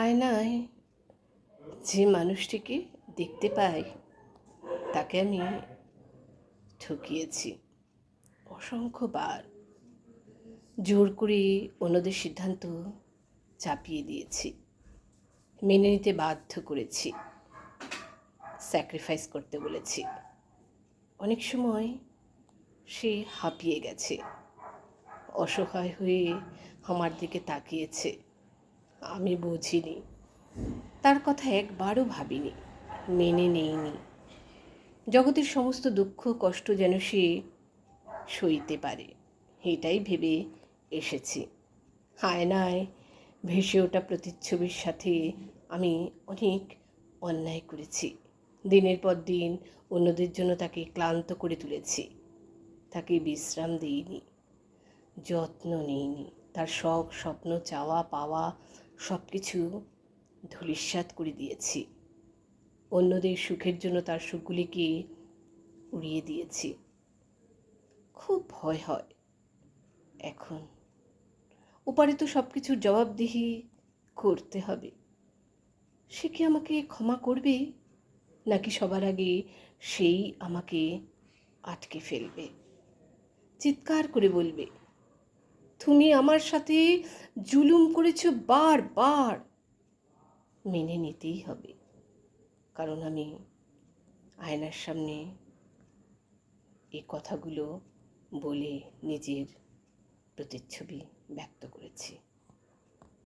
আয়নায় যে মানুষটিকে দেখতে পাই তাকে আমি ঠকিয়েছি অসংখ্যবার। জোর করে অন্যদের সিদ্ধান্ত চাপিয়ে দিয়েছি, মেনে নিতে বাধ্য করেছি, স্যাক্রিফাইস করতে বলেছি। অনেক সময় সে হাঁপিয়ে গেছে, অসহায় হয়ে আমার দিকে তাকিয়েছে। আমি বুঝিনি, তার কথা একবারও ভাবিনি, মেনে নেইনি। জগতের সমস্ত দুঃখ কষ্ট যেন সে সইতে পারে, এটাই ভেবে এসেছি। আয়নায় ভেসে ওঠা প্রতিচ্ছবির সাথে আমি অনেক অন্যায় করেছি। দিনের পর দিন অন্যদের জন্য তাকে ক্লান্ত করে তুলেছি, তাকে বিশ্রাম দিইনি, যত্ন নিইনি। তার শখ স্বপ্ন চাওয়া পাওয়া সব কিছু ধূলিসাৎ করে দিয়েছি। অন্যদের সুখের জন্য তার সুখগুলিকে উড়িয়ে দিয়েছি। খুব ভয় হয় এখন। ওপারে তো সব কিছুর জবাবদিহি করতে হবে। সে কি আমাকে ক্ষমা করবে, নাকি সবার আগে সেই আমাকে আটকে ফেলবে, চিৎকার করে বলবে, তুমি আমার সাথে জুলুম করেছো বারবার। মেনে নিতেই হবে, কারণ আমি আয়নার সামনে এই কথাগুলো বলে নিজের প্রতিচ্ছবি ব্যক্ত করেছি।